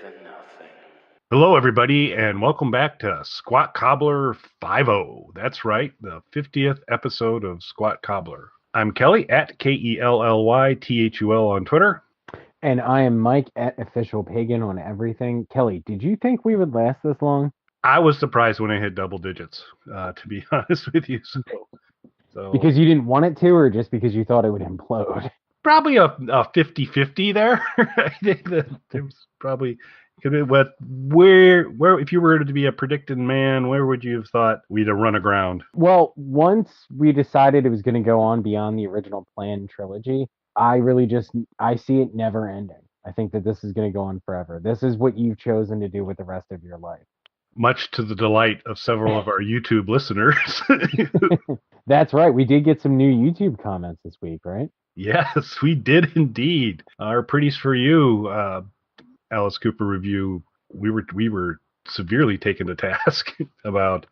than nothing. Hello, everybody, and welcome back to Squat Cobbler 50. That's right, the 50th episode of Squat Cobbler. I'm Kelly at KELLYTHUL on Twitter. And I am Mike at Official Pagan on everything. Kelly, did you think we would last this long? I was surprised when I hit double digits, to be honest with you. So Because you didn't want it to, or just because you thought it would implode? probably a 50-50 there. I think that there was probably could be where if you were to be a predicted man, where would you have thought we'd have run aground? Well, once we decided it was going to go on beyond the original planned trilogy, I see it never ending. I think that this is going to go on forever. This is what you've chosen to do with the rest of your life. Much to the delight of several of our YouTube listeners. That's right. We did get some new YouTube comments this week, right? Yes, we did indeed. Our Pretties for You Alice Cooper review, we were severely taken to task about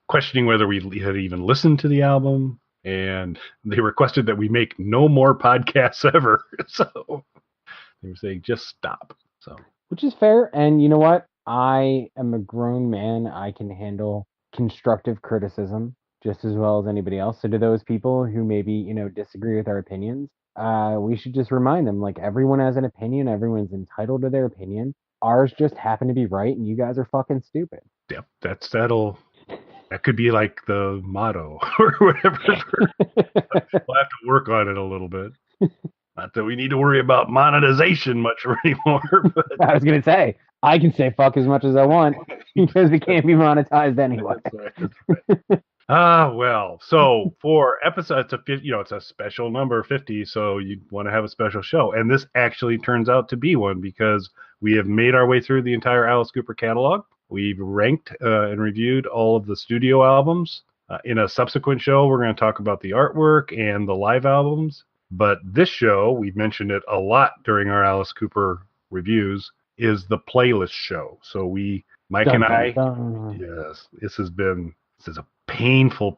questioning whether we had even listened to the album, and they requested that we make no more podcasts ever. So they were saying, just stop. So, which is fair. And you know what? I am a grown man. I can handle constructive criticism just as well as anybody else. So to those people who maybe, disagree with our opinions, we should just remind them, like, everyone has an opinion. Everyone's entitled to their opinion. Ours just happen to be right, and you guys are fucking stupid. Yep, that could be like the motto or whatever. We'll have to work on it a little bit. Not that we need to worry about monetization much anymore. But I was going to say, I can say fuck as much as I want because it can't be monetized anyway. That's right. Well, so for episode, it's a special number 50, so you want to have a special show. And this actually turns out to be one because we have made our way through the entire Alice Cooper catalog. We've ranked and reviewed all of the studio albums. In a subsequent show, we're going to talk about the artwork and the live albums. But this show, we've mentioned it a lot during our Alice Cooper reviews, is the playlist show. So Mike and I, yes, this is a painful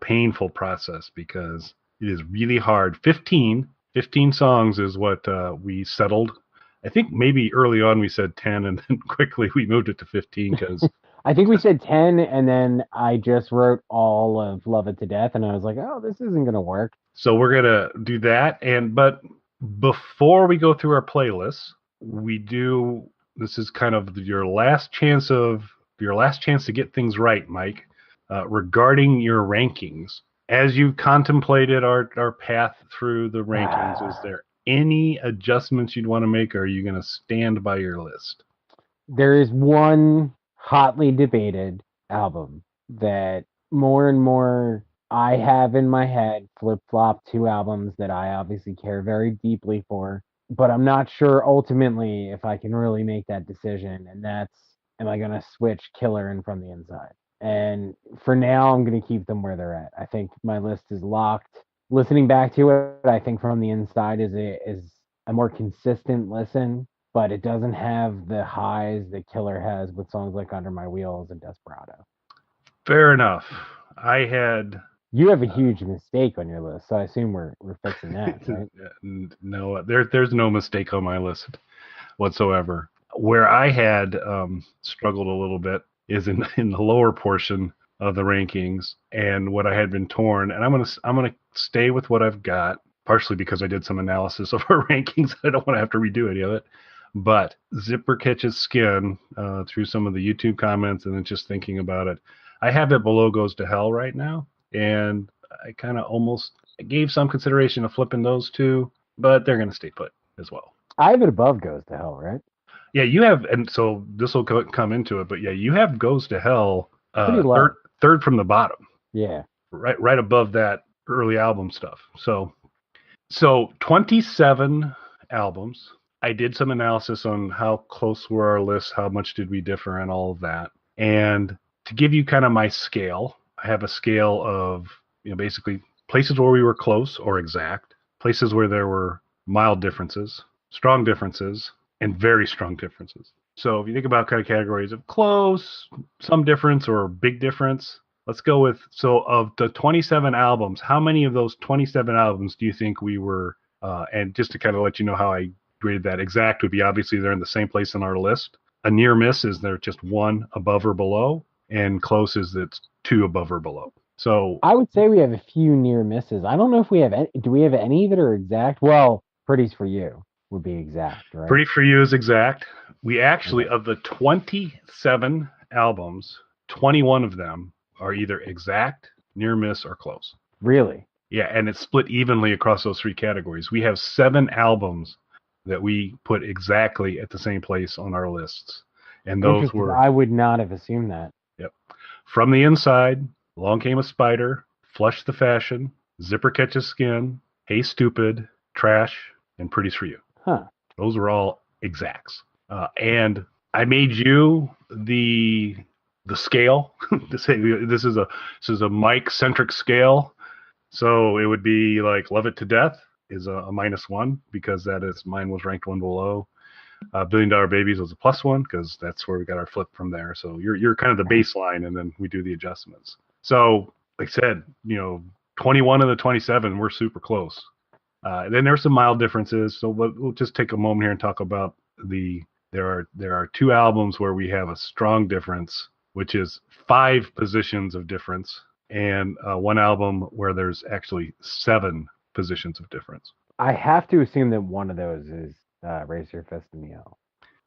process because it is really hard. 15 songs is what we settled. I think maybe early on we said 10, and then quickly we moved it to 15 because I think we said 10, and then I just wrote all of Love It to Death, and I was like, oh, this isn't going to work. So we're going to do that. But before we go through our playlists, this is kind of your last chance to get things right, Mike, regarding your rankings. As you've contemplated our path through the rankings, is there any adjustments you'd want to make, or are you going to stand by your list? There is one hotly debated album that more and more I have in my head flip-flop two albums that I obviously care very deeply for, but I'm not sure ultimately if I can really make that decision, and that's, am I going to switch Killer and From the Inside? And for now, I'm going to keep them where they're at. I think my list is locked. Listening back to it, I think From the Inside is a more consistent listen, but it doesn't have the highs that Killer has with songs like Under My Wheels and Desperado. Fair enough. You have a huge mistake on your list, so I assume we're fixing that, right? No, there's no mistake on my list whatsoever. Where I had struggled a little bit is in the lower portion of the rankings, and what I had been torn. And I'm gonna stay with what I've got, partially because I did some analysis of our rankings. I don't want to have to redo any of it. But Zipper Catches Skin, through some of the YouTube comments and then just thinking about it, I have it below Goes to Hell right now. And I kind of I gave some consideration of flipping those two, but they're going to stay put as well. I have it above Goes to Hell, right? Yeah, you have, and so this will come into it, but yeah, you have Goes to Hell third from the bottom. Yeah. Right above that early album stuff. So 27 albums. I did some analysis on how close were our lists, how much did we differ, and all of that. And to give you kind of my scale, I have a scale of, basically places where we were close or exact, places where there were mild differences, strong differences, and very strong differences. So if you think about kind of categories of close, some difference, or big difference, let's go with, so of the 27 albums, how many of those 27 albums do you think we were, and just to kind of let you know how I graded that, exact would be obviously they're in the same place on our list. A near miss is there just one above or below, and close is it's two above or below. So I would say we have a few near misses. I don't know if we have any. Do we have any that are exact? Well, Pretty's for You would be exact, right? Pretty for You is exact. We actually, Okay. of the 27 albums, 21 of them are either exact, near miss, or close. Really Yeah, and it's split evenly across those three categories. We have 7 albums that we put exactly at the same place on our lists. And those interesting. were, I would not have assumed that. yep, From the Inside, Along Came a Spider, Flush the Fashion, Zipper Catches Skin, Hey Stupid, Trash, and Pretty's for You. Huh. Those were all exacts. And I made you the scale to say this is a Mike centric scale. So it would be like Love It to Death is a -1 because that is mine was ranked one below. Billion Dollar Babies was a +1 because that's where we got our flip from there. So you're kind of the baseline, and then we do the adjustments. So like I said, 21 of the 27 we're super close. Then there's some mild differences. So we'll just take a moment here and talk about there are 2 albums where we have a strong difference, which is 5 positions of difference, and one album where there's actually 7 positions of difference. I have to assume that one of those is Raise Your Fist in the Air.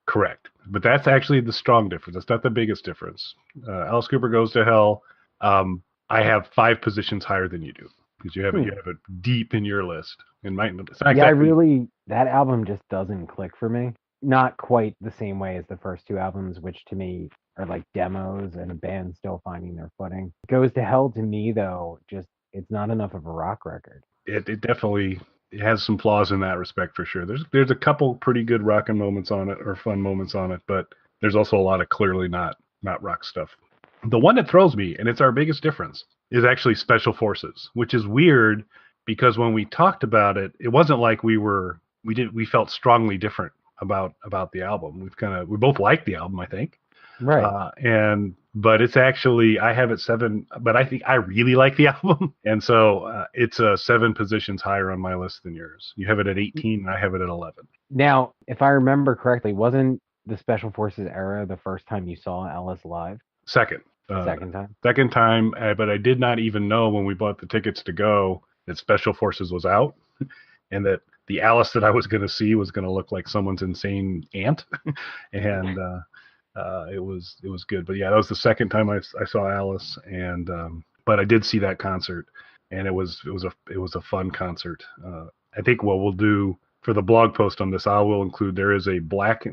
Correct, but that's actually the strong difference. That's not the biggest difference. Alice Cooper Goes to Hell. I have 5 positions higher than you do because you have it deep in your list. In my, it's not Yeah, I exactly really that album just doesn't click for me. Not quite the same way as the first 2 albums, which to me are like demos and a band still finding their footing. Goes to Hell to me though, just it's not enough of a rock record. it definitely has some flaws in that respect for sure. There's a couple pretty good rockin' moments on it or fun moments on it, but there's also a lot of clearly not rock stuff. The one that throws me, and it's our biggest difference, is actually Special Forces, which is weird because when we talked about it, it wasn't like we felt strongly different about the album. We both liked the album, I think. Right. But it's actually I have it 7, but I think I really like the album, and so it's 7 positions higher on my list than yours. You have it at 18, and I have it at 11. Now, if I remember correctly, wasn't the Special Forces era the first time you saw Alice live? Second, uh, Second time? second time, but I did not even know when we bought the tickets to go that Special Forces was out, and that the Alice that I was going to see was going to look like someone's insane aunt, and it was good. But yeah, that was the second time I saw Alice, and but I did see that concert, and it was a fun concert. I think what we'll do for the blog post on this, I will include there is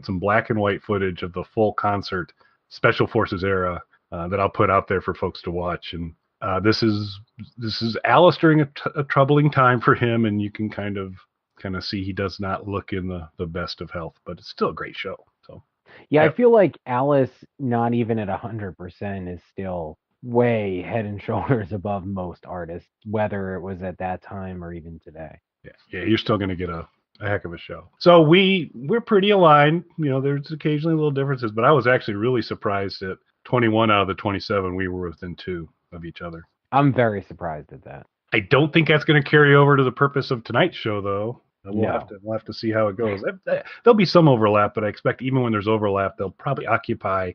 some black and white footage of the full concert, Special Forces era, that I'll put out there for folks to watch. And this is Alice during a troubling time for him, and you can kind of see he does not look in the best of health, but it's still a great show. So Yeah, I yeah, feel like Alice, not even at 100%, is still way head and shoulders above most artists, whether it was at that time or even today. yeah, you're still going to get a heck of a show. So we're pretty aligned. There's occasionally little differences, but I was actually really surprised that 21 out of the 27 we were within 2 of each other. I'm very surprised at that. I don't think that's going to carry over to the purpose of tonight's show, though. We'll have No. to see how it goes. There'll be some overlap, but I expect even when there's overlap, they'll probably occupy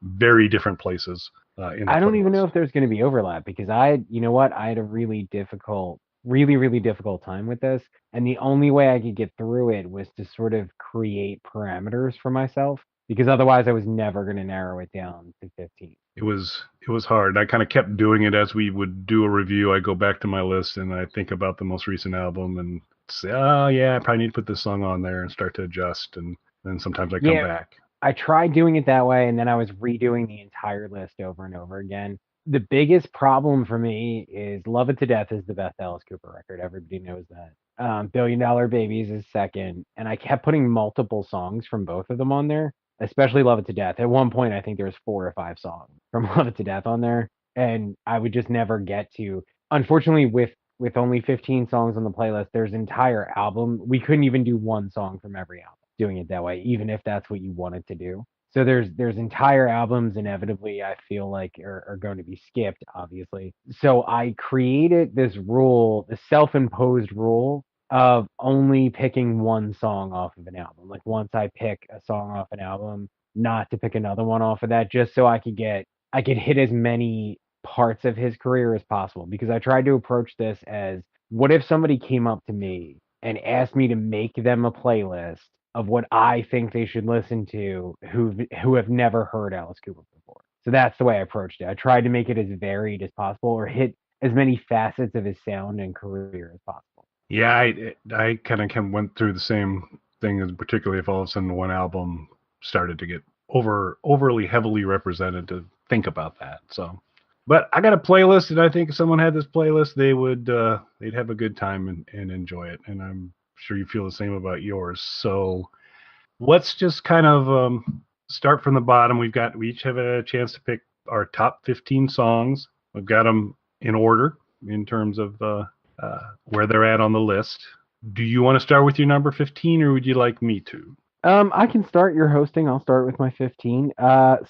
very different places in the I don't even know playlist. if there's going to be overlap because you know what? I had a really difficult, really difficult time with this. And the only way I could get through it was to sort of create parameters for myself because otherwise I was never going to narrow it down to 15. It was hard. I kind of kept doing it as we would do a review. I go back to my list and I think about the most recent album and say, oh yeah, I probably need to put this song on there and start to adjust. And then sometimes I come Yeah, back. I tried doing it that way, and then I was redoing the entire list over and over again. The biggest problem for me is Love It to Death is the best Alice Cooper record. Everybody knows that. Billion Dollar Babies is second, and I kept putting multiple songs from both of them on there, especially Love It to Death. At one point, I think there was 4 or 5 songs from Love It to Death on there, and I would just never get to. Unfortunately, with only 15 songs on the playlist, there's an entire album. We couldn't even do one song from every album doing it that way, even if that's what you wanted to do. So there's entire albums inevitably I feel like are going to be skipped, obviously. So I created this rule, the self-imposed rule of only picking one song off of an album. Like once I pick a song off an album, not to pick another one off of that, just so I could hit as many parts of his career as possible. Because I tried to approach this as, what if somebody came up to me and asked me to make them a playlist of what I think they should listen to who have never heard Alice Cooper before. So that's the way I approached it. I tried to make it as varied as possible, or hit as many facets of his sound and career as possible. Yeah, I kind of went through the same thing, as particularly if all of a sudden one album started to get overly heavily represented to think about that. So, but I got a playlist, and I think if someone had this playlist, they'd have a good time and enjoy it. And I'm sure you feel the same about yours. So let's just kind of start from the bottom. We each have a chance to pick our top 15 songs. We've got them in order in terms of where they're at on the list. Do you want to start with your number 15, or would you like me to? I can start your hosting. I'll start with my 15.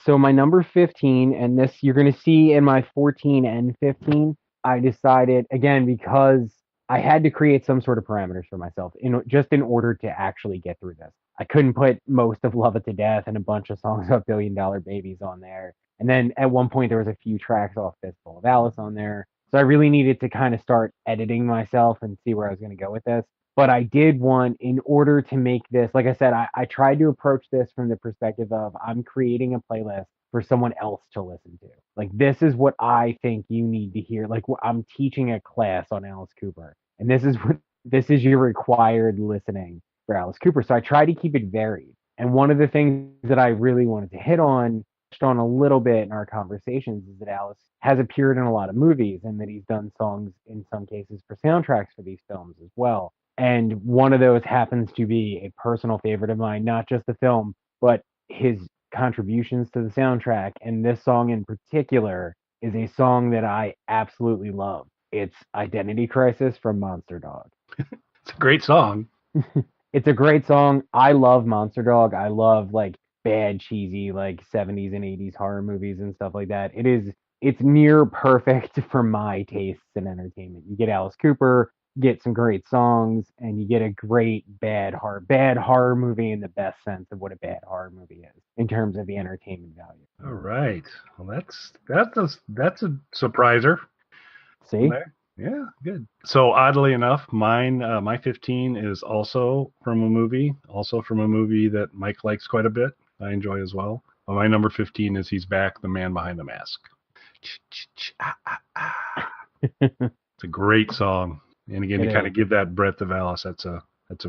So my number 15, and this you're going to see in my 14 and 15. I decided again because I had to create some sort of parameters for myself in order to actually get through this. I couldn't put most of Love It to Death and a bunch of songs about Billion Dollar Babies on there. And then at one point there was a few tracks off Fistful of Alice on there. So I really needed to kind of start editing myself and see where I was going to go with this. But I did want, in order to make this, like I said, I tried to approach this from the perspective of, I'm creating a playlist for someone else to listen to. Like, this is what I think you need to hear. Like, I'm teaching a class on Alice Cooper, and this is your required listening for Alice Cooper. So I try to keep it varied. And one of the things that I really wanted to hit on, touched on a little bit in our conversations, is that Alice has appeared in a lot of movies, and that he's done songs in some cases for soundtracks for these films as well. And one of those happens to be a personal favorite of mine, not just the film, but his contributions to the soundtrack. And this song in particular is a song that I absolutely love. It's Identity Crisis from Monster Dog. It's a great song. It's a great song. I love Monster Dog. I love like bad cheesy like 70s and 80s horror movies and stuff like that. It's near perfect for my tastes in entertainment. You get Alice Cooper, get some great songs, and you get a great bad horror movie in the best sense of what a bad horror movie is in terms of the entertainment value. All right. Well, that's a surpriser. See? There. Yeah, good. So oddly enough, my 15 is also from a movie that Mike likes quite a bit. I enjoy as well. My number 15 is He's Back, The Man Behind the Mask. It's a great song. And again, It to kind is of give that breadth of Alice, that's a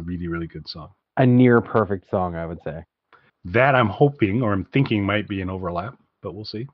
really, really good song. a near perfect song, I would say. That I'm hoping or I'm thinking might be an overlap, but we'll see.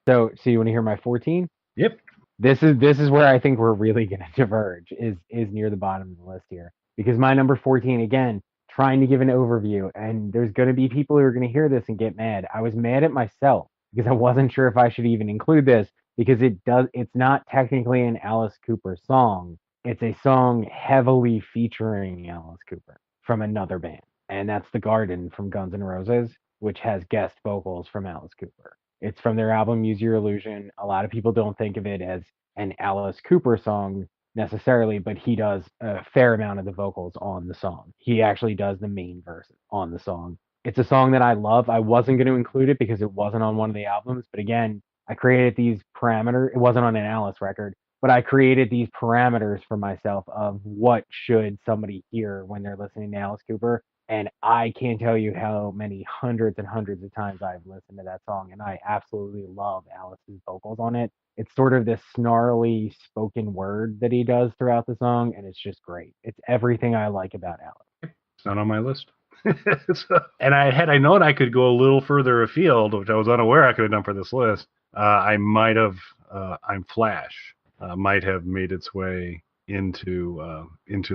So you want to hear my 14? Yep. This is where I think we're really going to diverge, is near the bottom of the list here, because my number 14, again, trying to give an overview, and there's going to be people who are going to hear this and get mad. I was mad at myself because I wasn't sure if I should even include this, because it's not technically an Alice Cooper song. It's a song heavily featuring Alice Cooper from another band, and that's The Garden from Guns N' Roses, which has guest vocals from Alice Cooper. It's from their album Use Your Illusion. A lot of people don't think of it as an Alice Cooper song necessarily, but he does a fair amount of the vocals on the song. He actually does the main verse on the song. It's a song that I love. I wasn't going to include it because it wasn't on one of the albums, but again, I created these parameters. It wasn't on an Alice record, but I created these parameters for myself of what should somebody hear when they're listening to Alice Cooper. And I can't tell you how many hundreds and hundreds of times I've listened to that song, and I absolutely love Alice's vocals on it. It's sort of this snarly spoken word that he does throughout the song, and it's just great. It's everything I like about Alice. It's not on my list. And had I known I could go a little further afield, which I was unaware I could have done for this list, I might have. I'm Flash might have made its way into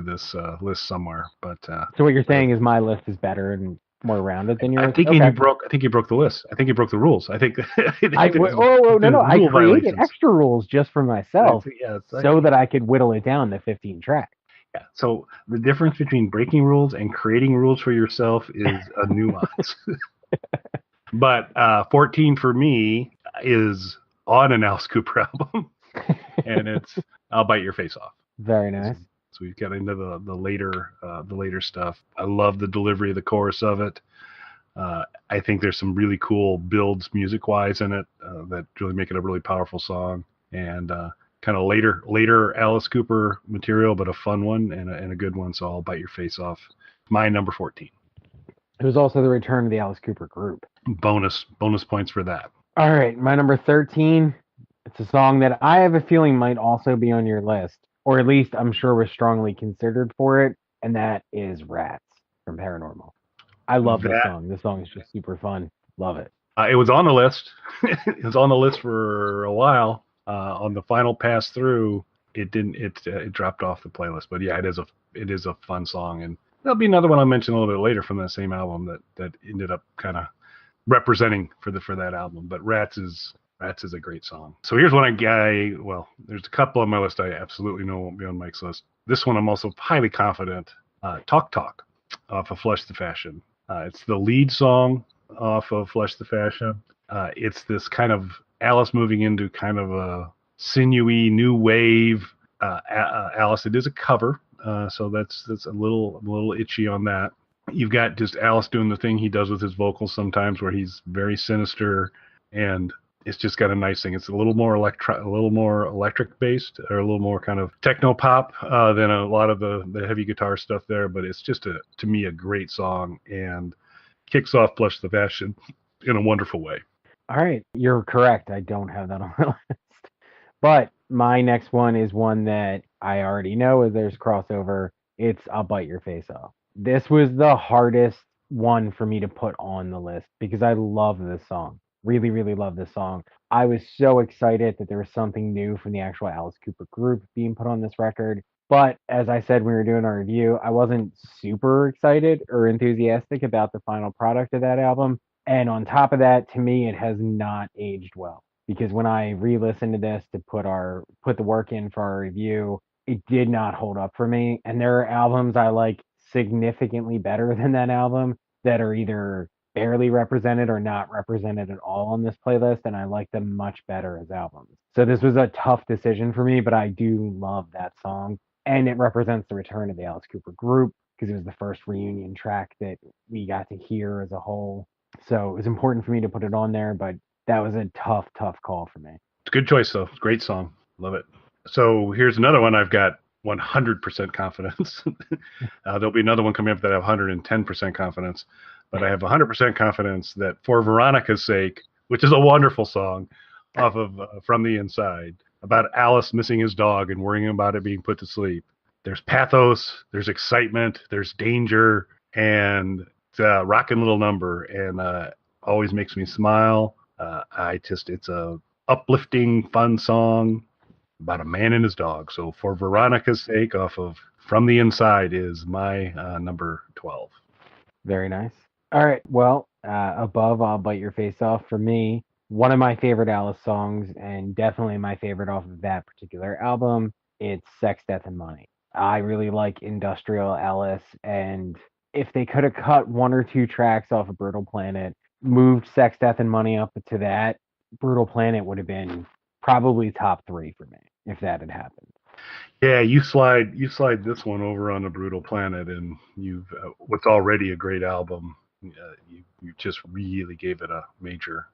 this list somewhere. But So what you're saying is my list is better and more rounded than yours? I think Okay. you broke the list. I think you broke the rules. I think. No. I created violations. extra rules just for myself Yeah, so that I could whittle it down to 15 tracks. Yeah. So the difference between breaking rules and creating rules for yourself is a nuance. But 14 for me is on an Alice Cooper album, and it's "I'll Bite Your Face Off." Very nice. So we get into the later stuff. I love the delivery of the chorus of it. I think there's some really cool builds music wise in it that really make it a really powerful song. And kind of later Alice Cooper material, but a fun one and a good one. So I'll bite your face off. My number 14. It was also the return of the Alice Cooper group. Bonus points for that. All right, my number 13. It's a song that I have a feeling might also be on your list, or at least I'm sure was strongly considered for it, and that is Rats from Paranormal. I love this That song. This song is just super fun. Love it. it was on the list. It was on the list for a while. On the final pass through, it didn't. It dropped off the playlist. But yeah, it is a fun song, and there'll be another one I'll mention a little bit later from that same album that ended up kind of representing for that album. But Rats is a great song. So here's one well, there's a couple on my list I absolutely know won't be on Mike's list. This one I'm also highly confident. Talk Talk off of Flush the Fashion. It's the lead song off of Flush the Fashion. It's this kind of Alice moving into kind of a sinewy new wave Alice. It is a cover, so that's a little itchy on that. You've got just Alice doing the thing he does with his vocals sometimes, where he's very sinister, and it's just got a nice thing. It's a little more electric based, or a little more kind of techno pop than a lot of the heavy guitar stuff there. But it's just to me a great song, and kicks off Flush the Fashion in a wonderful way. All right, you're correct. I don't have that on my list. But my next one is one that I already know is there's crossover. It's I'll Bite Your Face Off. This was the hardest one for me to put on the list because I love this song. Really, really love this song. I was so excited that there was something new from the actual Alice Cooper group being put on this record. But as I said when we were doing our review, I wasn't super excited or enthusiastic about the final product of that album. And on top of that, to me, it has not aged well because when I re-listened to this to put the work in for our review, it did not hold up for me. And there are albums I like significantly better than that album that are either barely represented or not represented at all on this playlist, and I like them much better as albums. So this was a tough decision for me, but I do love that song, and it represents the return of the Alice Cooper group because it was the first reunion track that we got to hear as a whole. So it was important for me to put it on there, but that was a tough call for me. It's a good choice though. Great song. Love it. So here's another one I've got 100% confidence. There'll be another one coming up that I have 110% confidence, but I have 100% confidence that For Veronica's Sake, which is a wonderful song off of From the Inside, about Alice missing his dog and worrying about it being put to sleep. There's pathos, there's excitement, there's danger, and it's a rocking little number, and always makes me smile. It's a uplifting, fun song about a man and his dog. So For Veronica's Sake off of From the Inside is my number 12. Very nice. All right. Well, above I'll Bite Your Face Off for me, one of my favorite Alice songs, and definitely my favorite off of that particular album, it's Sex, Death, and Money. I really like Industrial Alice, and if they could have cut one or two tracks off of Brutal Planet, moved Sex, Death, and Money up to that, Brutal Planet would have been probably top three for me if that had happened. Yeah, you slide this one over on the Brutal Planet, and you've what's already a great album. You just really gave it a major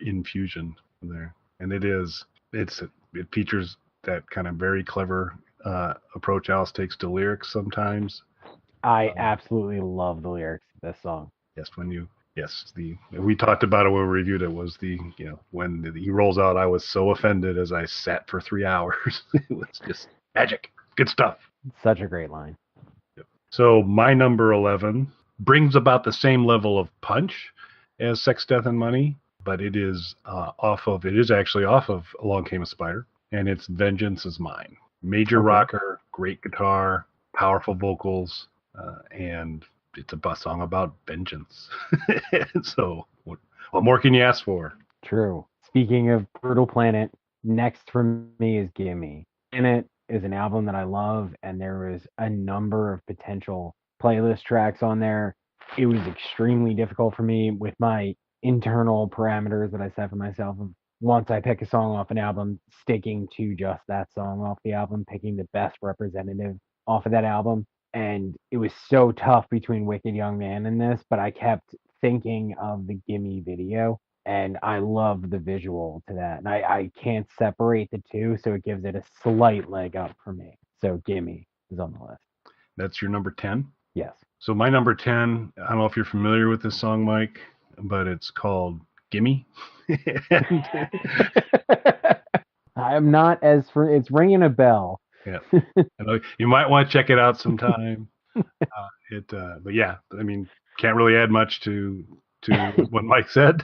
infusion there, and it features that kind of very clever approach Alice takes to lyrics sometimes. I absolutely love the lyrics of this song. Yes, the we talked about it when we reviewed it, was when he rolls out, I was so offended as I sat for 3 hours. It was just magic, good stuff. Such a great line. Yep. So my number 11 brings about the same level of punch as Sex, Death, and Money, but it is actually off of Along Came a Spider, and it's Vengeance Is Mine. Major rocker, great guitar, powerful vocals, and it's a song about vengeance. So what more can you ask for? True. Speaking of Brutal Planet, next for me is Gimme. Planet is an album that I love, and there was a number of potential playlist tracks on there. It was extremely difficult for me with my internal parameters that I set for myself of once I pick a song off an album, sticking to just that song off the album, picking the best representative off of that album. And it was so tough between Wicked Young Man and this, but I kept thinking of the Gimme video, and I love the visual to that. And I can't separate the two, so it gives it a slight leg up for me. So Gimme is on the list. That's your number 10. Yes. So my number 10, I don't know if you're familiar with this song, Mike, but it's called Gimme. And, I'm not as for it's ringing a bell. yeah, you might want to check it out sometime. But yeah, I mean, can't really add much to what Mike said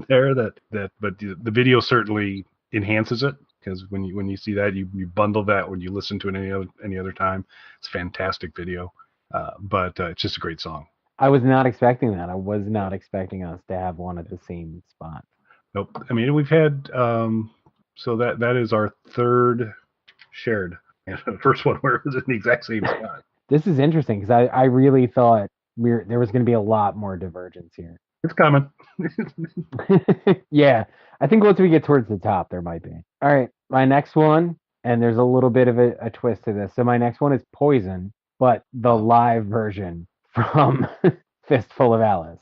there. But the video certainly enhances it because when you see that, you bundle that when you listen to it any other time. It's a fantastic video, but it's just a great song. I was not expecting that. I was not expecting us to have one at the same spot. Nope. I mean, we've had so that is our third shared, and the first one where it was in the exact same spot. This is interesting because I really thought there was going to be a lot more divergence here. It's coming. Yeah, I think once we get towards the top, there might be. All right, my next one, and there's a little bit of a twist to this. So my next one is Poison, but the live version from Fistful of Alice.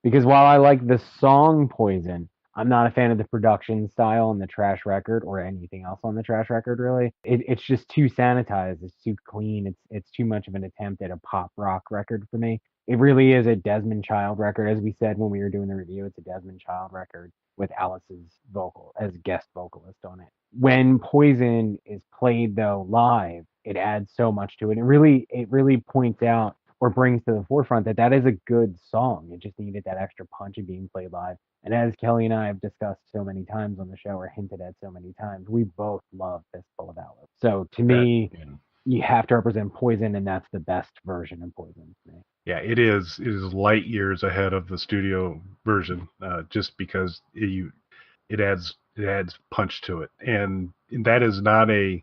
Because while I like the song Poison, I'm not a fan of the production style on the Trash record or anything else on the Trash record. Really, it's just too sanitized. It's too clean. It's too much of an attempt at a pop rock record for me. It really is a Desmond Child record, as we said when we were doing the review. It's a Desmond Child record with Alice's vocal as guest vocalist on it. When Poison is played though live, it adds so much to it. It really points out or brings to the forefront that that is a good song. It just needed that extra punch of being played live. And as Kelly and I have discussed so many times on the show or hinted at so many times, we both love Fistful of Alice. So to me, you have to represent Poison, and that's the best version of Poison to me. Yeah, it is. It is light years ahead of the studio version, just because it adds punch to it, and that is not a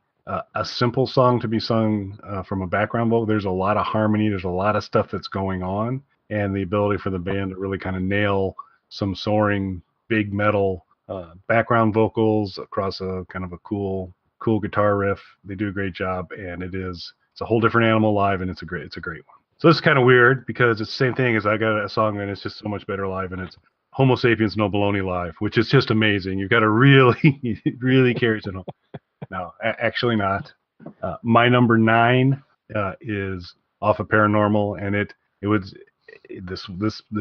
simple song to be sung from a background vocal. There's a lot of harmony. There's a lot of stuff that's going on, and the ability for the band to really kind of nail some soaring big metal background vocals across a kind of a cool guitar riff. They do a great job, and it's a whole different animal live, and it's a great one. So this is kind of weird because it's the same thing as I got a song and it's just so much better live, and it's Homo Sapiens No Baloney Live, which is just amazing. You've got to really really carries it home. No, actually not. My number 9 is off of Paranormal, and it was this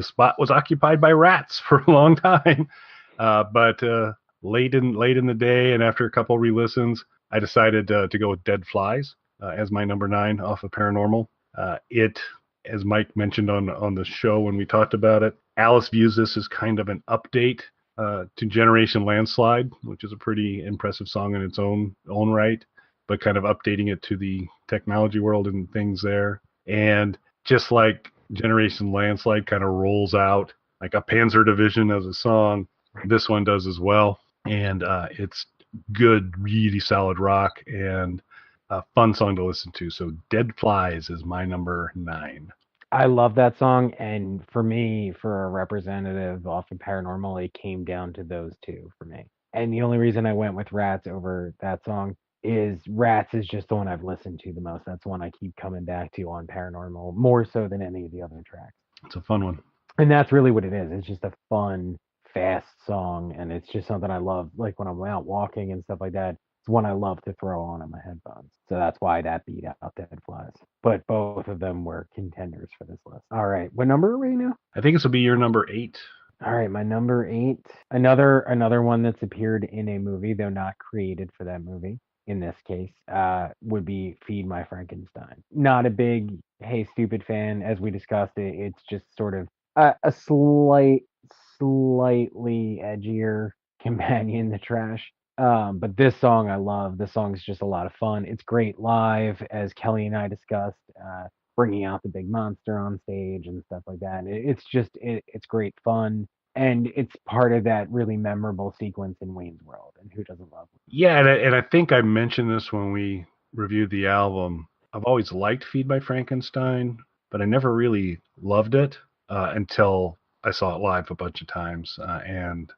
spot was occupied by rats for a long time, but late in the day and after a couple re-listens, I decided to go with Dead Flies as my number 9 off of Paranormal. It, as Mike mentioned on the show when we talked about it, Alice views this as kind of an update to Generation Landslide, which is a pretty impressive song in its own right, but kind of updating it to the technology world and things there. And just like Generation Landslide kind of rolls out like a Panzer Division as a song, this one does as well. And it's good, really solid rock and a fun song to listen to. So Dead Flies is my number 9. I love that song, and for me, for a representative off of Paranormal, it came down to those two for me. And the only reason I went with Rats over that song is Rats is just the one I've listened to the most. That's one I keep coming back to on Paranormal, more so than any of the other tracks. It's a fun one. And that's really what it is. It's just a fun, fast song, and it's just something I love, like when I'm out walking and stuff like that. It's one I love to throw on my headphones. So that's why that beat out Dead Flies. But both of them were contenders for this list. All right. What number are we now? I think this will be your number 8. All right, my number 8. Another one that's appeared in a movie, though not created for that movie. In this case, would be Feed My Frankenstein. Not a big Hey Stupid fan, as we discussed. It's just sort of a slightly edgier companion to Trash. But this song I love. This song's just a lot of fun. It's great live, as Kelly and I discussed, bringing out the big monster on stage and stuff like that. It's great fun, and it's part of that really memorable sequence in Wayne's World. And who doesn't love it? Yeah, and I think I mentioned this when we reviewed the album. I've always liked Feed My Frankenstein, but I never really loved it until I saw it live a bunch of times, and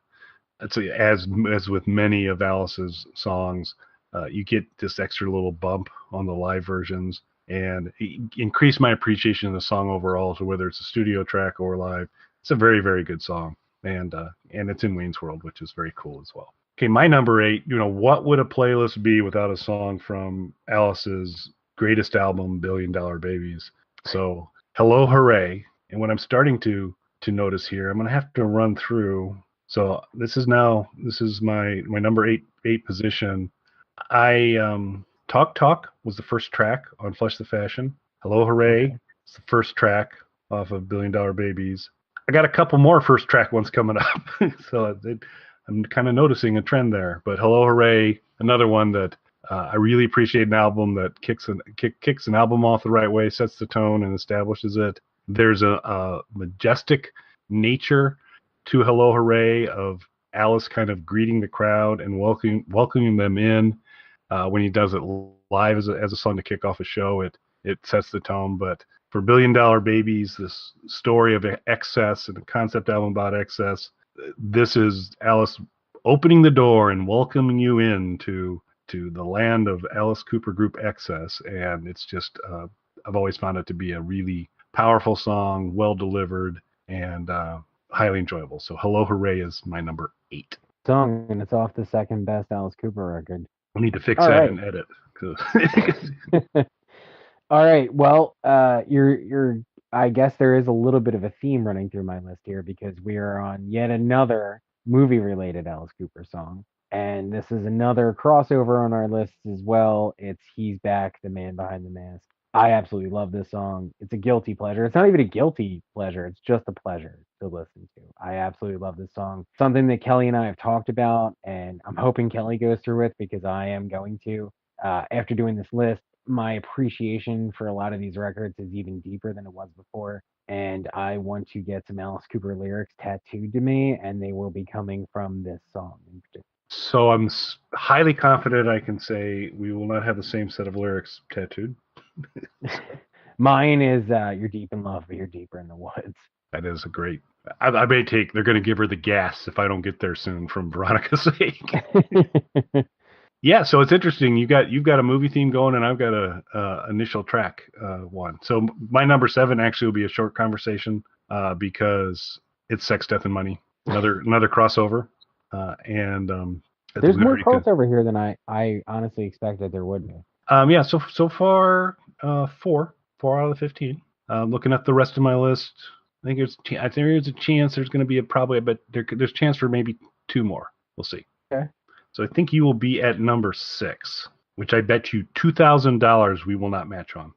it's as with many of Alice's songs, you get this extra little bump on the live versions, and it increased my appreciation of the song overall. So whether it's a studio track or live, It's a very, very good song, and it's in Wayne's World, which is very cool as well. Okay, my number 8. What would a playlist be without a song from Alice's greatest album, Billion Dollar Babies? So, Hello Hurray. And what I'm starting to notice here, I'm gonna have to run through. So this is my number eight position. I Talk Talk was the first track on Flush the Fashion. Hello Hooray Okay. is the first track off of Billion Dollar Babies. I got a couple more first track ones coming up, so I'm kind of noticing a trend there. But Hello Hooray, another one that I really appreciate, an album that kicks an album off the right way, sets the tone, and establishes it. There's a majestic nature to Hello Hooray of Alice kind of greeting the crowd and welcoming them in. When he does it live as a song to kick off a show, it sets the tone. But for Billion Dollar Babies, this story of excess and a concept album about excess, this is Alice opening the door and welcoming you in to the land of Alice Cooper Group excess. And it's just, I've always found it to be a really powerful song, well delivered, and highly enjoyable. So Hello Hooray is my number 8. Song, and it's off the second best Alice Cooper record. I need to fix All that right. and edit. 'Cause All right. Well, you're. I guess there is a little bit of a theme running through my list here because we are on yet another movie-related Alice Cooper song, and this is another crossover on our list as well. It's "He's Back," the man behind the mask. I absolutely love this song. It's a guilty pleasure. It's not even a guilty pleasure. It's just a pleasure to listen to. I absolutely love this song. Something that Kelly and I have talked about, and I'm hoping Kelly goes through with because I am going to. After doing this list, my appreciation for a lot of these records is even deeper than it was before. And I want to get some Alice Cooper lyrics tattooed to me, and they will be coming from this song in particular. so I'm highly confident I can say we will not have the same set of lyrics tattooed. Mine is "You're deep in love, but you're deeper in the woods." That is a great. I may take. They're going to give her the gas if I don't get there soon, from Veronica's sake. Yeah, so it's interesting. You've got a movie theme going, and I've got a initial track one. So my number 7 actually will be a short conversation because it's Sex, Death, and Money, another crossover, and it's There's more very good. crossover here than I honestly expected there would be. Yeah, so far, four out of the 15. Looking at the rest of my list, I think there's a chance there's going to be there's a chance for maybe 2 more. We'll see. Okay. So I think you will be at number 6, which I bet you $2,000 we will not match on.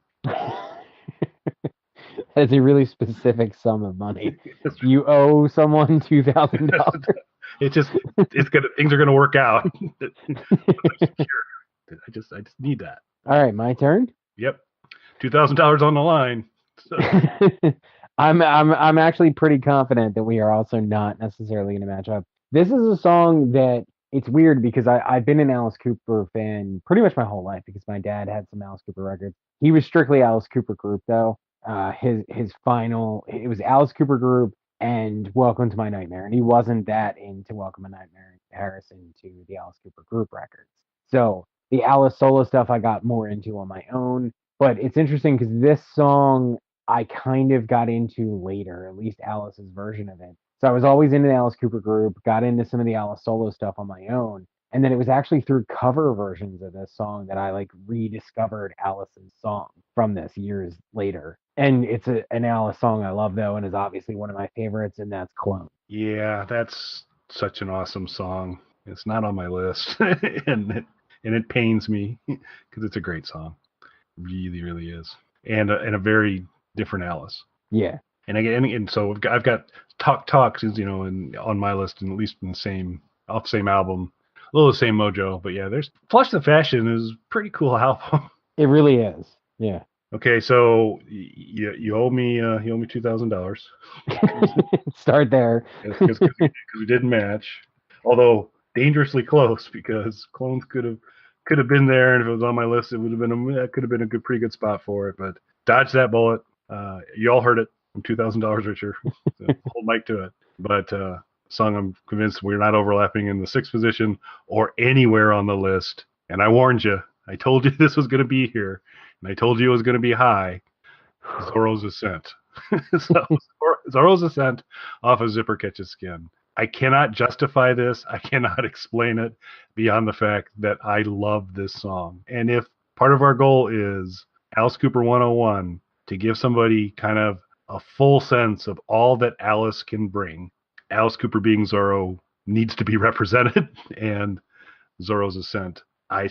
That's a really specific sum of money. You owe someone $2,000. Things are gonna work out. I just need that. All right, my turn. Yep, $2,000 on the line. So, I'm actually pretty confident that we are also not necessarily going to match up. This is a song that it's weird because I've been an Alice Cooper fan pretty much my whole life because my dad had some Alice Cooper records. He was strictly Alice Cooper Group though. His final it was Alice Cooper Group and Welcome to My Nightmare, and he wasn't that into Welcome to Nightmare in comparison to the Alice Cooper Group records. So the Alice solo stuff I got more into on my own. But it's interesting because this song I kind of got into later, at least Alice's version of it. So I was always into the Alice Cooper Group, got into some of the Alice solo stuff on my own. And then it was actually through cover versions of this song that I like rediscovered Alice's song from this years later. And it's an Alice song I love though, and is obviously one of my favorites, and that's Clone. yeah, that's such an awesome song. It's not on my list, and it pains me because it's a great song. Really, really is, and a very different Alice. Yeah. And so I've got Talk Talks, on my list, and at least in off the same album, a little the same mojo. But yeah, there's Flush the Fashion is a pretty cool album. It really is. Yeah. Okay, so you owe me $2,000 Start there. because we didn't match, although dangerously close because Clones could have been there, and if it was on my list, that could have been a pretty good spot for it. But dodge that bullet. You all heard it. I'm $2,000 richer. So hold Mike to it. But song I'm convinced we're not overlapping in the 6th position or anywhere on the list. And I warned you. I told you this was going to be here, and I told you it was going to be high. Zorro's Ascent. So Zorro's Ascent off of Zipper Catches Skin. I cannot justify this. I cannot explain it beyond the fact that I love this song. And if part of our goal is Alice Cooper 101 to give somebody kind of a full sense of all that Alice can bring, Alice Cooper being Zorro needs to be represented, and Zorro's Ascent. I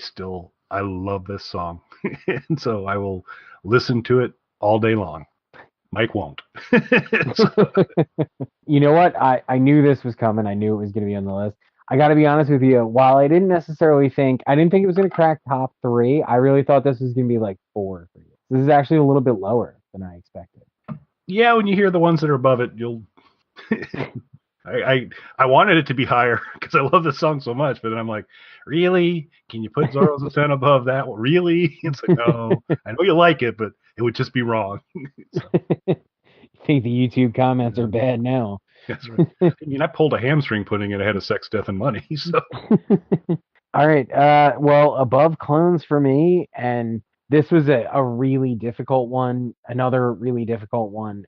love this song, and so I will listen to it all day long. Mike won't. So, You know what? I knew this was coming. I knew it was going to be on the list. I got to be honest with you. While I didn't think it was going to crack top three. I really thought this was going to be like four for you. This is actually a little bit lower than I expected. yeah, when you hear the ones that are above it, you'll. I wanted it to be higher because I love this song so much, but then I'm like, really? Can you put Zorro's Ascent above that? Really? It's like, no. I know you like it, but it would just be wrong. So, I think the YouTube comments are bad now. that's right. I mean, I pulled a hamstring putting it ahead of Sex, Death, and Money. So All right. Well, above clones for me, and this was a really difficult one. Another really difficult one.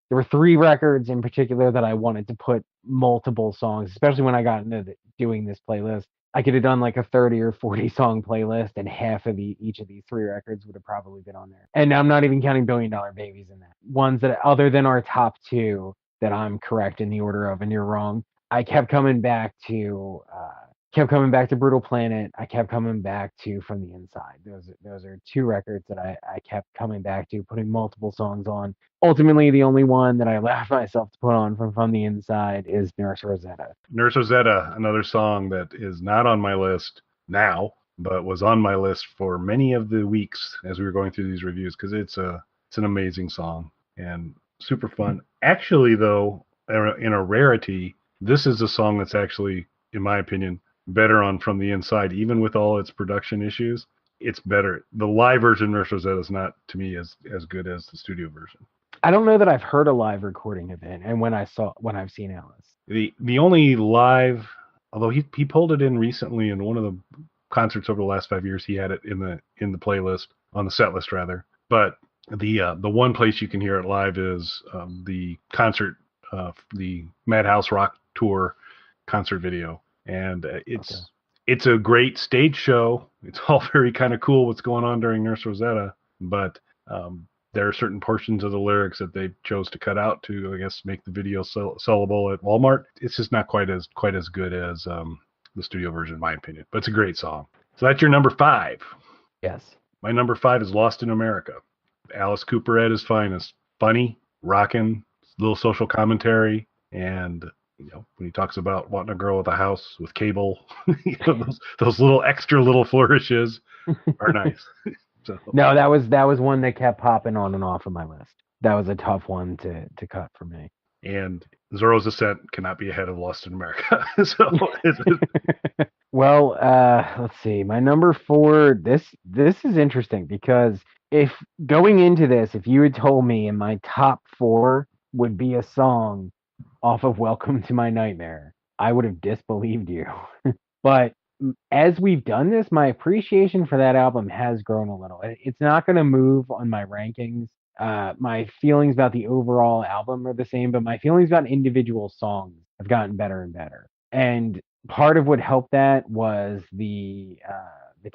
There were three records in particular that I wanted to put multiple songs, especially when I got into doing this playlist. I could have done like a 30 or 40 song playlist, and half of each of these three records would have probably been on there. And I'm not even counting Billion Dollar Babies in that. Ones that, other than our top two, that I'm correct in the order of, and you're wrong. I kept coming back to Brutal Planet. I kept coming back to From the Inside. Those are two records that I kept coming back to, putting multiple songs on. Ultimately, the only one that I allowed myself to put on from the Inside is Nurse Rosetta. Nurse Rosetta, another song that is not on my list now, but was on my list for many of the weeks as we were going through these reviews because it's an amazing song and super fun. Actually, though, in a rarity, this is a song that's actually, in my opinion, better on From the Inside, even with all its production issues. It's better. The live version of Nurse Rosetta is not, to me, as good as the studio version. I don't know that I've heard a live recording of it, and when I've seen Alice. The only live, although he pulled it in recently in one of the concerts over the last 5 years, he had it in the playlist on the set list rather. But the one place you can hear it live is the concert, the Madhouse Rock Tour concert video, and it's a great stage show. It's all very kind of cool what's going on during Nurse Rosetta, but there are certain portions of the lyrics that they chose to cut out to, I guess, make the video sellable at Walmart. It's just not quite as good as the studio version, in my opinion. But it's a great song. So that's your number 5. Yes. My number 5 is Lost in America. Alice Cooper at his finest. Funny, rocking, little social commentary, and when he talks about wanting a girl with a house with cable, those little extra little flourishes are nice. So. No, that was one that kept popping on and off of my list. That was a tough one to cut for me. And Zorro's Ascent cannot be ahead of Lost in America. So well, let's see. My number 4. This is interesting because if going into this, if you had told me in my top 4 would be a song off of Welcome to My Nightmare, I would have disbelieved you. But as we've done this, my appreciation for that album has grown a little. It's not going to move on my rankings. My feelings about the overall album are the same, but my feelings about individual songs have gotten better and better. And part of what helped that was the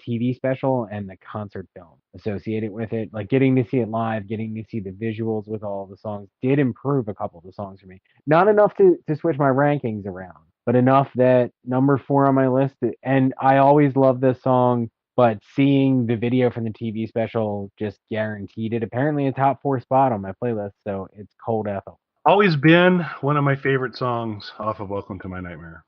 TV special and the concert film associated with it. Like getting to see it live, getting to see the visuals with all the songs did improve a couple of the songs for me. Not enough to switch my rankings around, but enough that number 4 on my list. And I always love this song, but seeing the video from the TV special just guaranteed it. Apparently a top 4 spot on my playlist, so it's Cold Ethyl. always been one of my favorite songs off of Welcome to My Nightmare.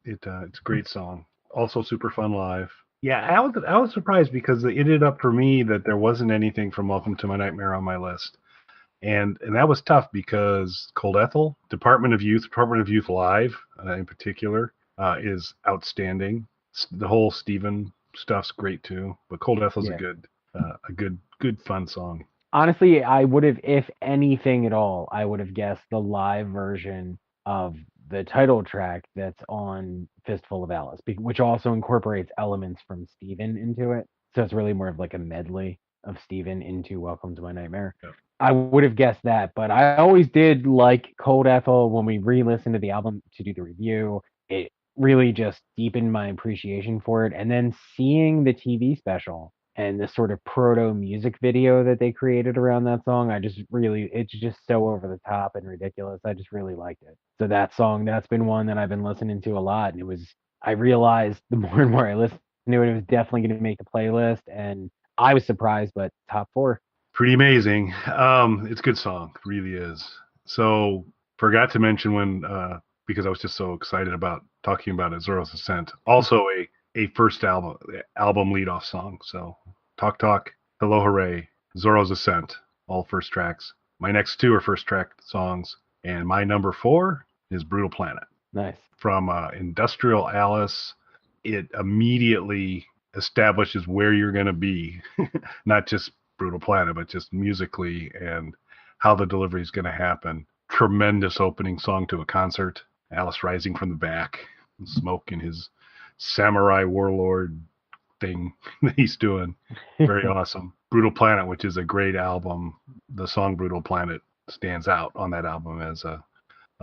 It's a great song. Also super fun live. Yeah, I was surprised because it ended up for me that there wasn't anything from Welcome to My Nightmare on my list. And that was tough because Cold Ethyl, Department of Youth Live in particular, is outstanding. The whole Steven stuff's great too, but Cold Ethyl's a good fun song. Honestly, I would have, if anything at all, I would have guessed the live version of the title track that's on Fistful of Alice, which also incorporates elements from Steven into it. So it's really more of like a medley of Steven into Welcome to My Nightmare. Yeah. I would have guessed that, but I always did like Cold Ethyl when we re-listened to the album to do the review. It really just deepened my appreciation for it. And then seeing the TV special and the sort of proto music video that they created around that song, I just really, it's just so over the top and ridiculous. I just really liked it. So that song, that's been one that I've been listening to a lot. And I realized the more and more I listened to it, it was definitely going to make the playlist. And I was surprised, but top four. Pretty amazing. It's a good song, really is. So forgot to mention when because I was just so excited about talking about it, Zorro's Ascent. Also a first album lead off song. So Talk Talk, Hello Hurray, Zorro's Ascent, all first tracks. My next two are first track songs, and my number four is Brutal Planet Nice. from Industrial Alice. It immediately establishes where you're going to be, not just Brutal Planet, but just musically and how the delivery is going to happen. Tremendous opening song to a concert. Alice rising from the back, Smoke in his samurai warlord thing that he's doing. Very awesome. Brutal Planet, which is a great album. The song Brutal Planet stands out on that album as a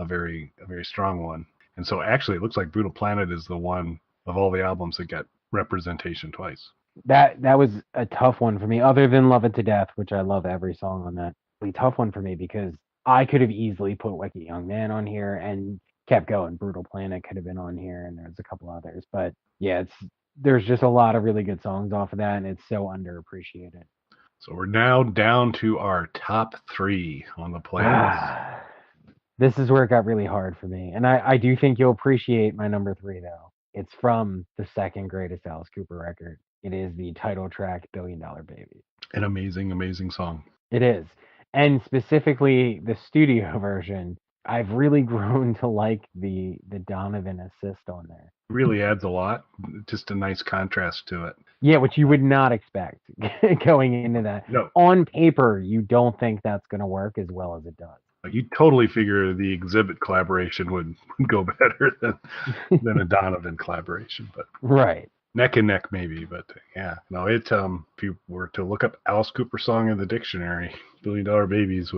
very strong one. And so actually it looks like Brutal Planet is the one of all the albums that got representation twice. That was a tough one for me, other than Love It to Death, which I love every song on that. Really tough one for me because I could have easily put Wicked Young Man on here and kept going. Brutal Planet could have been on here, and there's a couple others. But yeah, there's just a lot of really good songs off of that, and it's so underappreciated. So we're now down to our top three on the playlist. This is where it got really hard for me. And I do think you'll appreciate my number three, though. It's from the second greatest Alice Cooper record. It is the title track, Billion Dollar Baby. An amazing song. It is. And specifically the studio version, I've really grown to like the Donovan assist on there. Really adds a lot. Just a nice contrast to it. Yeah, which you would not expect going into that. No, On paper, you don't think that's going to work as well as it does. you totally figure the Exhibit collaboration would go better than a Donovan collaboration, but Right. neck and neck maybe. But yeah, no, if you were to look up Alice Cooper song in the dictionary, Billion Dollar Babies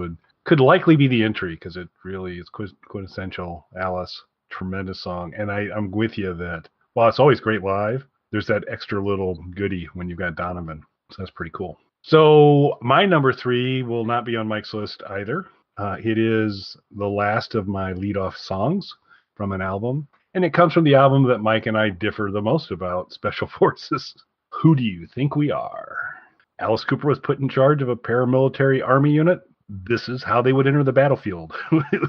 could likely be the entry because it really is quintessential Alice. Tremendous song, and I'm with you that while it's always great live, there's that extra little goodie when you've got Donovan. So that's pretty cool. So my number three will not be on Mike's list either. It is the last of my lead-off songs from an album, and it comes from the album that Mike and I differ the most about, Special Forces. Who Do You Think We Are? Alice Cooper was put in charge of a paramilitary army unit. This is how they would enter the battlefield,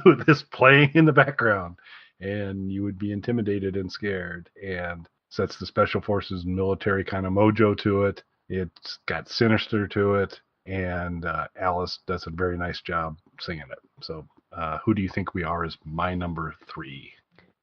with this playing in the background, and you would be intimidated and scared, and sets the Special Forces military kind of mojo to it. It's got sinister to it, and Alice does a very nice job singing it. So Who Do You Think We Are is my number three.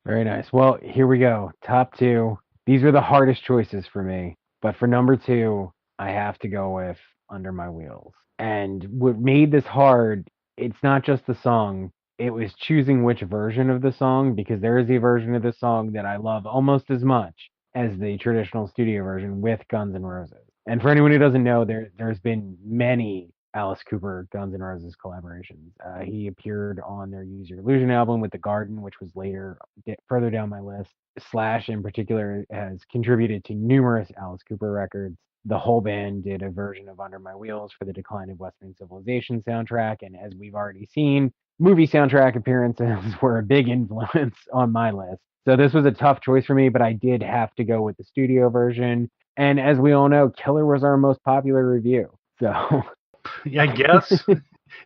Very nice. Well, here we go. Top two. These were the hardest choices for me. But for number two, I have to go with Under My Wheels. And what made this hard, it's not just the song, it was choosing which version of the song, because there is a version of the song that I love almost as much as the traditional studio version with Guns N' Roses. And for anyone who doesn't know, there's been many Alice Cooper Guns N' Roses collaborations. He appeared on their Use Your Illusion album with The Garden, which was later further down my list. Slash, in particular, has contributed to numerous Alice Cooper records. The whole band did a version of Under My Wheels for the Decline of Western Civilization soundtrack. And as we've already seen, movie soundtrack appearances were a big influence on my list. So this was a tough choice for me, but I did have to go with the studio version. And as we all know, Killer was our most popular review. So Yeah, I guess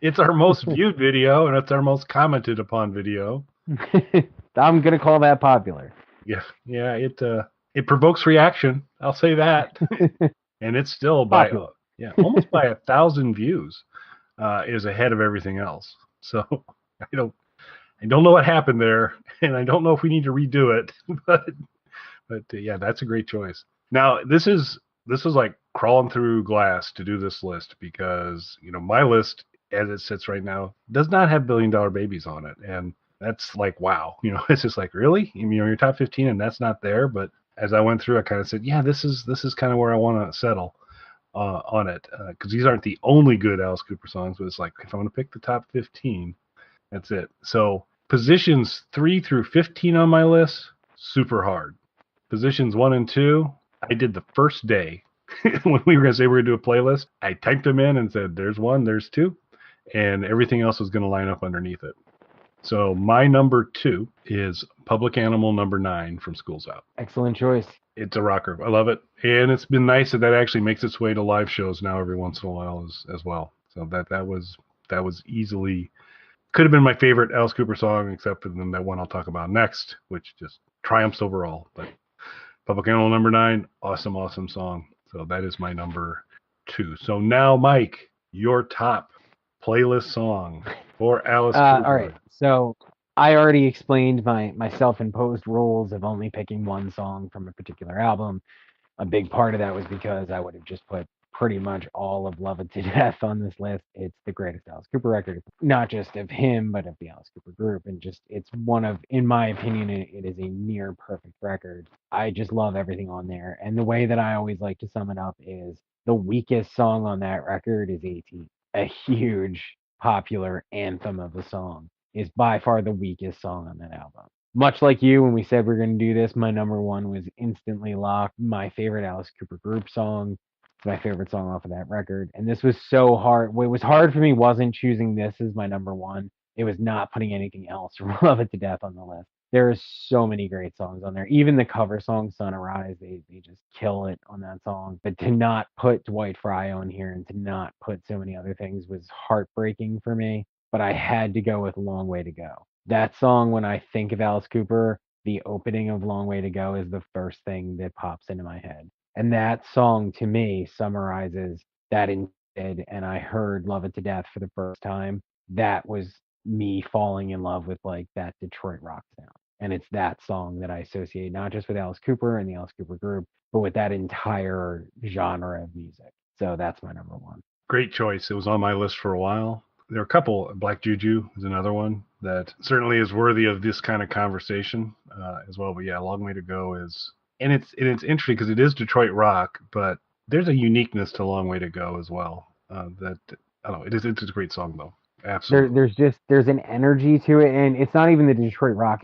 it's our most viewed video and it's our most commented upon video. I'm gonna call that popular. Yeah, it provokes reaction. I'll say that, and it's still by Popular. almost by 1,000 views, is ahead of everything else. So I don't know what happened there, and I don't know if we need to redo it, but yeah, that's a great choice. Now this is like crawling through glass to do this list because my list as it sits right now does not have Billion Dollar Babies on it, and that's like wow, it's just like really, your top 15 and that's not there. But as I went through, I kind of said, yeah, this is kind of where I want to settle on it, because these aren't the only good Alice Cooper songs, but it's like if I'm going to pick the top 15, that's it. So positions 3 through 15 on my list, super hard. Positions 1 and 2, I did the first day. When we were going to say we were going to do a playlist, I typed them in and said, there's 1, there's 2, and everything else was going to line up underneath it. So my number 2 is Public Animal number 9 from School's Out. Excellent choice. It's a rocker. I love it, and it's been nice that actually makes its way to live shows now every once in a while as well. So that was easily could have been my favorite Alice Cooper song, except for that one I'll talk about next, which just triumphs overall. But Public Animal number 9, awesome song. So that is my number 2. So now, Mike, your top playlist song for Alice Cooper. All right. So I already explained my self-imposed rules of only picking one song from a particular album. A big part of that was because I would have just put pretty much all of Love It to Death on this list. It's the greatest Alice Cooper record, not just of him, but of the Alice Cooper group. And just, it's one of, in my opinion, it is a near perfect record. I just love everything on there. And the way that I always like to sum it up is the weakest song on that record is 18. A huge popular anthem of a song is by far the weakest song on that album. Much like you, when we said we're going to do this, my number 1 was instantly locked. My favorite Alice Cooper group song. It's my favorite song off of that record. And this was so hard. What was hard for me wasn't choosing this as my number 1. It was not putting anything else from Love It to Death on the list. There are so many great songs on there. Even the cover song, Sunrise, they just kill it on that song. But to not put Dwight Fry on here and to not put so many other things was heartbreaking for me. But I had to go with Long Way to Go. That song, when I think of Alice Cooper, the opening of Long Way to Go is the first thing that pops into my head. And that song, to me, summarizes that instead. And I heard Love It to Death for the first time. That was me falling in love with like that Detroit rock sound. And it's that song that I associate not just with Alice Cooper and the Alice Cooper group, but with that entire genre of music. So that's my number 1. Great choice. It was on my list for a while. There are a couple. Black Juju is another one that certainly is worthy of this kind of conversation as well. But yeah, Long Way to Go is, and it's interesting because it is Detroit rock, but there's a uniqueness to Long Way to Go as well. That I don't know. It's a great song though. Absolutely. There's an energy to it, and it's not even the Detroit rock.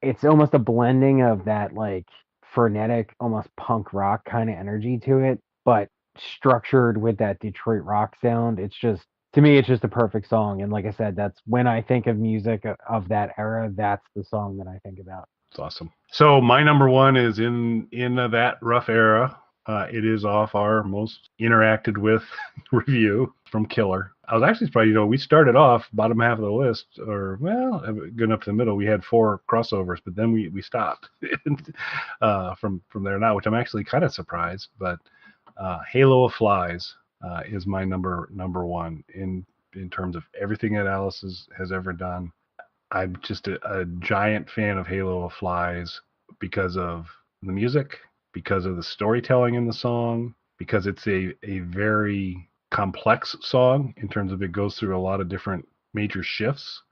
It's almost a blending of that like frenetic, almost punk rock kind of energy to it, but structured with that Detroit rock sound. It's just, to me, it's just a perfect song. And like I said, that's when I think of music of that era, that's the song that I think about. It's awesome. So my number 1 is in that rough era. It is off our most interacted with review from Killer. I was actually surprised, we started off bottom half of the list, or, well, good up to the middle. We had 4 crossovers, but then we stopped from there now, which I'm actually kind of surprised. But Halo of Flies is my number 1 in terms of everything that Alice has ever done. I'm just a giant fan of Halo of Flies because of the music, because of the storytelling in the song, because it's a very complex song in terms of it goes through a lot of different major shifts.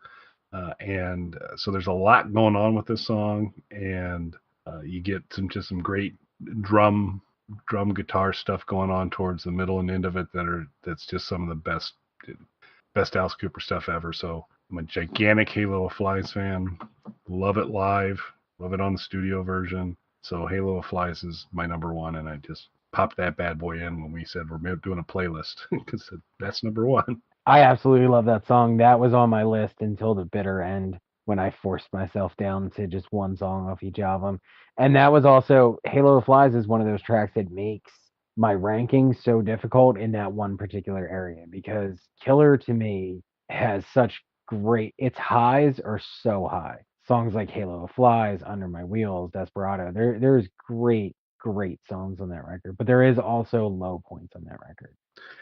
And so there's a lot going on with this song, and you get some great drum guitar stuff going on towards the middle and end of it that's just some of the best Alice Cooper stuff ever. So I'm a gigantic Halo of Flies fan. Love it live. Love it on the studio version. So Halo of Flies is my number 1, and I just popped that bad boy in when we said we're doing a playlist because that's number 1. I absolutely love that song. That was on my list until the bitter end when I forced myself down to just one song off each album. And that was also, Halo of Flies is one of those tracks that makes my ranking so difficult in that one particular area, because Killer to me has such great, its highs are so high. Songs like Halo of Flies, Under My Wheels, Desperado, there's great songs on that record, but there is also low points on that record.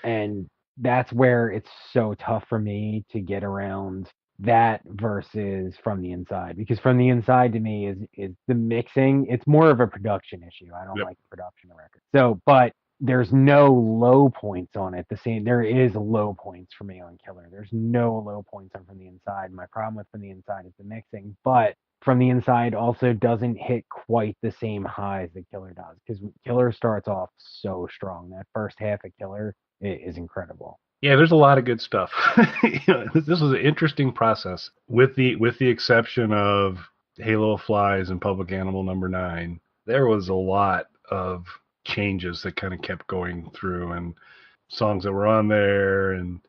And that's where it's so tough for me to get around that versus From the Inside, because From the Inside to me is the mixing. It's more of a production issue. I don't Yep. like the production of records. So, but there's no low points on it. There is low points for me on Killer. There's no low points on From the Inside. My problem with From the Inside is the mixing, but from the inside also doesn't hit quite the same highs that Killer does, because Killer starts off so strong. That first half of Killer is incredible. Yeah, there's a lot of good stuff. This was an interesting process, with the exception of Halo Flies and Public Animal #9. There was a lot of changes that kind of kept going through, and songs that were on there, and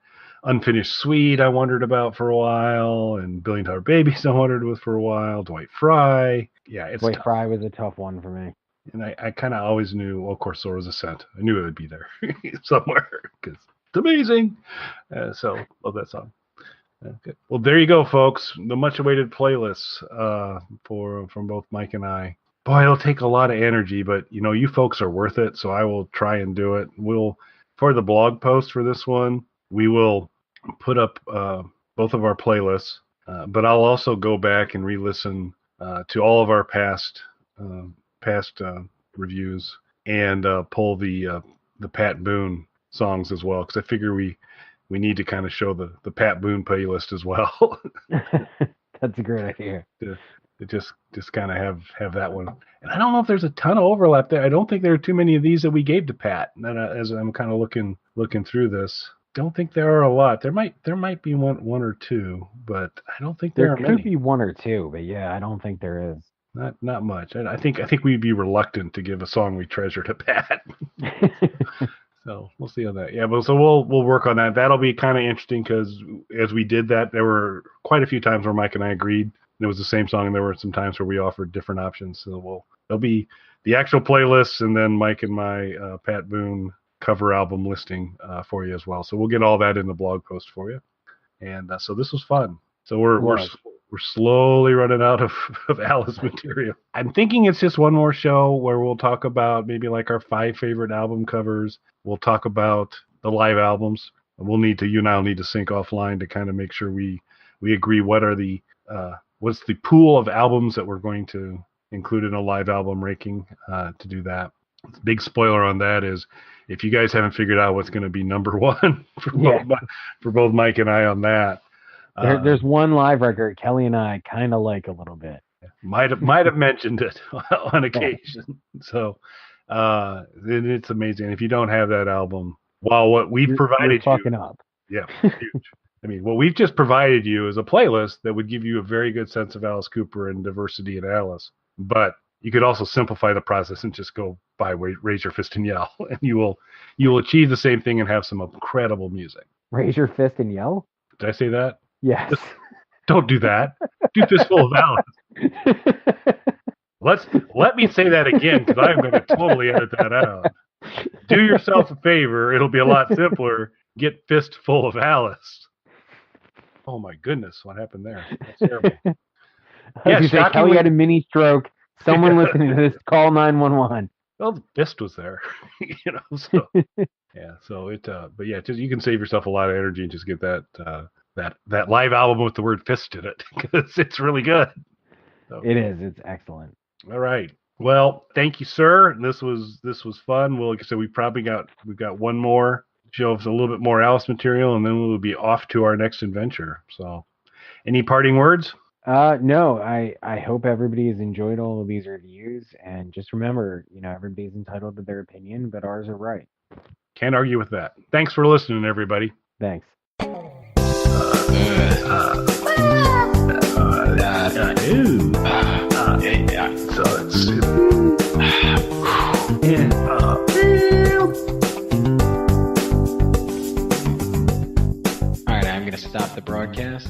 Unfinished Sweet I wondered about for a while, and Billion Dollar Babies I wondered with for a while, Dwight Fry. Yeah, it's Dwight tough. Fry was a tough one for me. And I kind of always knew, well, of course, Zorro's Ascent. I knew it would be there somewhere because it's amazing. So, love that song. Okay. Well, there you go, folks. The much-awaited playlists from both Mike and I. Boy, it'll take a lot of energy, but, you folks are worth it, so I will try and do it. For the blog post for this one, we will put up both of our playlists, but I'll also go back and re-listen to all of our past reviews and pull the Pat Boone songs as well, because I figure we need to kind of show the Pat Boone playlist as well. That's a great idea. to just kind of have that one. And I don't know if there's a ton of overlap there. I don't think there are too many of these that we gave to Pat. And as I'm kind of looking through this, don't think there are a lot. There might be one or two, but I don't think there are many. There could be one or two, but yeah, I don't think there is. Not much. I think we'd be reluctant to give a song we treasure to Pat. So we'll see on that. Yeah, but so we'll work on that. That'll be kind of interesting because as we did that, there were quite a few times where Mike and I agreed it was the same song, and there were some times where we offered different options. So there'll be the actual playlists, and then Mike and my Pat Boone cover album listing for you as well. So we'll get all that in the blog post for you. And so this was fun. So we're slowly running out of Alice material. I'm thinking it's just one more show where we'll talk about maybe like our 5 favorite album covers. We'll talk about the live albums. You and I'll need to sync offline to kind of make sure we agree what's the pool of albums that we're going to include in a live album ranking to do that. Big spoiler on that is if you guys haven't figured out what's going to be number one for both Mike and I on that. There's one live record Kelly and I kind of like a little bit. Might have mentioned it on occasion. So it's amazing. If you don't have that album, what we've provided you're fucking up. Yeah, huge. I mean, what we've just provided you is a playlist that would give you a very good sense of Alice Cooper and diversity in Alice. But you could also simplify the process and just go by Raise Your Fist and Yell, and you will achieve the same thing and have some incredible music. Raise Your Fist and Yell? Did I say that? Yes. Don't do that. Do Fistful of Alice. Let me say that again, because I'm going to totally edit that out. Do yourself a favor. It'll be a lot simpler. Get Fistful of Alice. Oh my goodness, what happened there? That's terrible. Yeah, Kelly had a mini stroke. Someone listening to this, call 911. Well, the fist was there, So yeah, so but yeah, just you can save yourself a lot of energy and just get that live album with the word fist in it because it's really good. So, it is. It's excellent. All right. Well, thank you, sir. This was fun. Well, like I said, we've got one more show of a little bit more Alice material, and then we'll be off to our next adventure. So, any parting words? No, I hope everybody has enjoyed all of these reviews, and just remember, everybody's entitled to their opinion, but ours are right. Can't argue with that. Thanks for listening, everybody. Thanks. All right, I'm going to stop the broadcast.